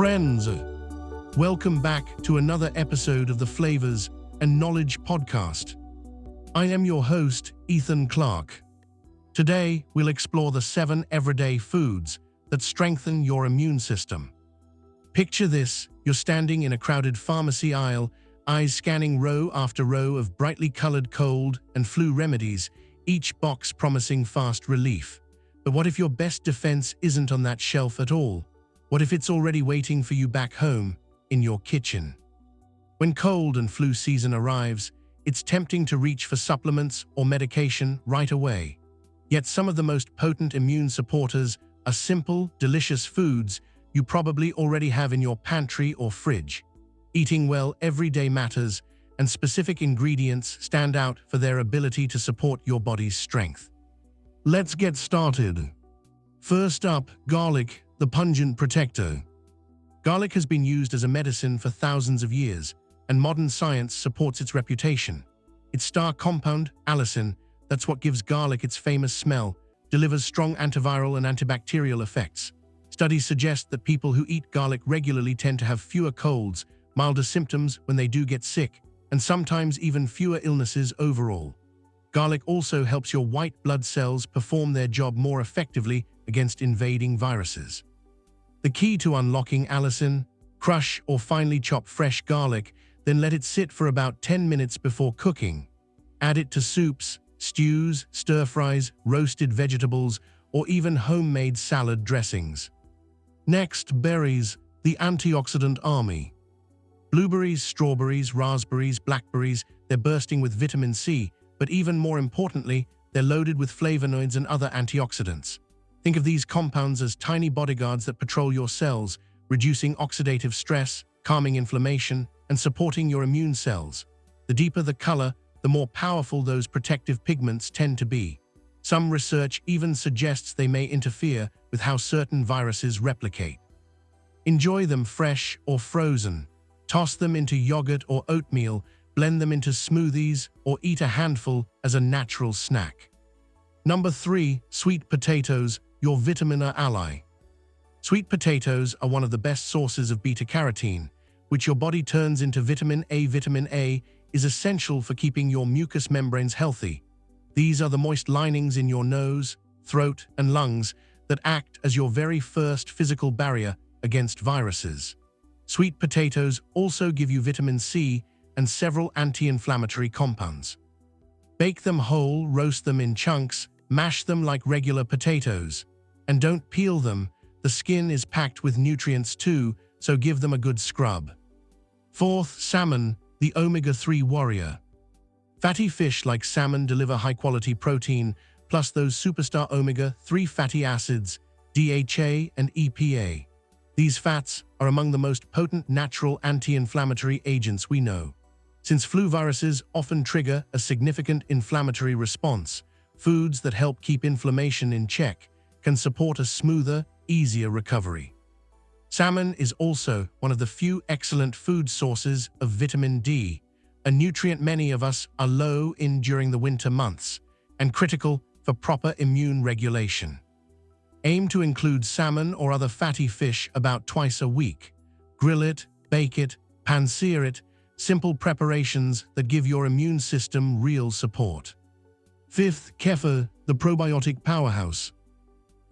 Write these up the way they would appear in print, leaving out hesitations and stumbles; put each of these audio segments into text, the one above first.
Friends, welcome back to another episode of the Flavors and Knowledge Podcast. I am your host, Ethan Clark. Today, we'll explore the 7 everyday foods that strengthen your immune system. Picture this: you're standing in a crowded pharmacy aisle, eyes scanning row after row of brightly colored cold and flu remedies, each box promising fast relief. But what if your best defense isn't on that shelf at all? What if it's already waiting for you back home, in your kitchen? When cold and flu season arrives, it's tempting to reach for supplements or medication right away. Yet some of the most potent immune supporters are simple, delicious foods you probably already have in your pantry or fridge. Eating well every day matters, and specific ingredients stand out for their ability to support your body's strength. Let's get started. First up, garlic, the pungent protector. Garlic has been used as a medicine for thousands of years, and modern science supports its reputation. Its star compound, allicin, that's what gives garlic its famous smell, delivers strong antiviral and antibacterial effects. Studies suggest that people who eat garlic regularly tend to have fewer colds, milder symptoms when they do get sick, and sometimes even fewer illnesses overall. Garlic also helps your white blood cells perform their job more effectively against invading viruses. The key to unlocking allicin: crush or finely chop fresh garlic, then let it sit for about 10 minutes before cooking. Add it to soups, stews, stir-fries, roasted vegetables, or even homemade salad dressings. Next, berries, the antioxidant army. Blueberries, strawberries, raspberries, blackberries, they're bursting with vitamin C, but even more importantly, they're loaded with flavonoids and other antioxidants. Think of these compounds as tiny bodyguards that patrol your cells, reducing oxidative stress, calming inflammation, and supporting your immune cells. The deeper the color, the more powerful those protective pigments tend to be. Some research even suggests they may interfere with how certain viruses replicate. Enjoy them fresh or frozen. Toss them into yogurt or oatmeal, blend them into smoothies, or eat a handful as a natural snack. Number 3, sweet potatoes, your vitamin A ally. Sweet potatoes are one of the best sources of beta-carotene, which your body turns into vitamin A. Vitamin A is essential for keeping your mucous membranes healthy. These are the moist linings in your nose, throat, and lungs that act as your very first physical barrier against viruses. Sweet potatoes also give you vitamin C and several anti-inflammatory compounds. Bake them whole, roast them in chunks, mash them like regular potatoes. And don't peel them. The skin is packed with nutrients too, so give them a good scrub. Fourth, salmon, the omega-3 warrior. Fatty fish like salmon deliver high-quality protein, plus those superstar omega-3 fatty acids, DHA and EPA. These fats are among the most potent natural anti-inflammatory agents we know. Since flu viruses often trigger a significant inflammatory response, foods that help keep inflammation in check can support a smoother, easier recovery. Salmon is also one of the few excellent food sources of vitamin D, a nutrient many of us are low in during the winter months, and critical for proper immune regulation. Aim to include salmon or other fatty fish about twice a week. Grill it, bake it, pan-sear it, simple preparations that give your immune system real support. Fifth, kefir, the probiotic powerhouse.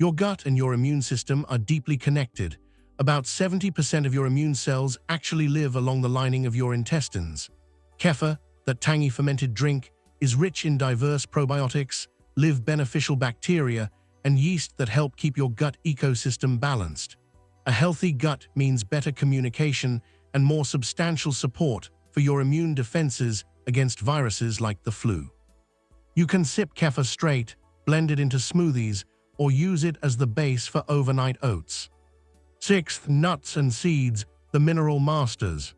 Your gut and your immune system are deeply connected. About 70% of your immune cells actually live along the lining of your intestines. Kefir, that tangy fermented drink, is rich in diverse probiotics, live beneficial bacteria, and yeast that help keep your gut ecosystem balanced. A healthy gut means better communication and more substantial support for your immune defenses against viruses like the flu. You can sip kefir straight, blend it into smoothies, or use it as the base for overnight oats. Sixth, nuts and seeds, the mineral masters.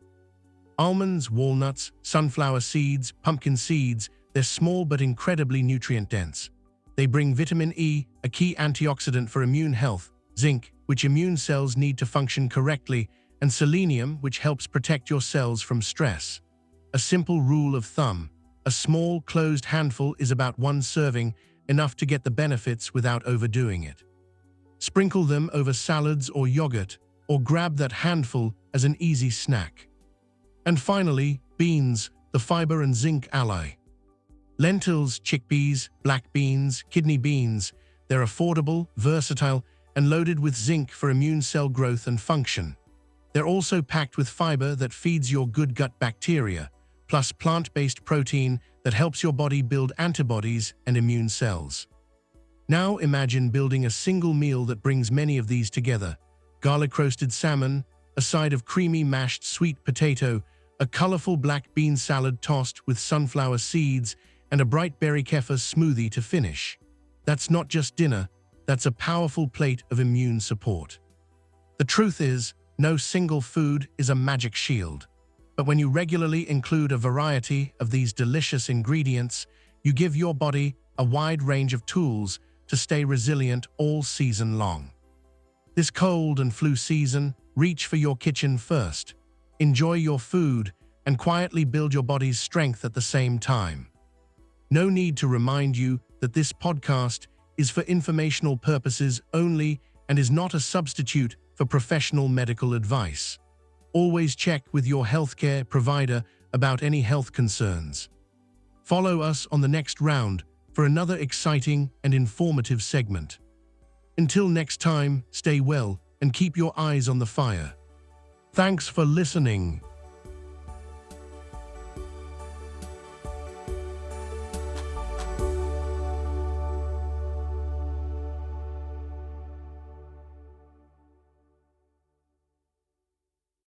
Almonds, walnuts, sunflower seeds, pumpkin seeds, they're small but incredibly nutrient-dense. They bring vitamin E, a key antioxidant for immune health, zinc, which immune cells need to function correctly, and selenium, which helps protect your cells from stress. A simple rule of thumb: a small, closed handful is about 1 serving, enough to get the benefits without overdoing it. Sprinkle them over salads or yogurt, or grab that handful as an easy snack. And finally, beans, the fiber and zinc ally. Lentils, chickpeas, black beans, kidney beans, they're affordable, versatile, and loaded with zinc for immune cell growth and function. They're also packed with fiber that feeds your good gut bacteria, plus plant-based protein that helps your body build antibodies and immune cells. Now imagine building a single meal that brings many of these together: garlic roasted salmon, a side of creamy mashed sweet potato, a colorful black bean salad tossed with sunflower seeds, and a bright berry kefir smoothie to finish. That's not just dinner, that's a powerful plate of immune support. The truth is, no single food is a magic shield. But when you regularly include a variety of these delicious ingredients, you give your body a wide range of tools to stay resilient all season long. This cold and flu season, reach for your kitchen first. Enjoy your food and quietly build your body's strength at the same time. No need to remind you that this podcast is for informational purposes only and is not a substitute for professional medical advice. Always check with your healthcare provider about any health concerns. Follow us on the next round for another exciting and informative segment. Until next time, stay well and keep your eyes on the fire. Thanks for listening.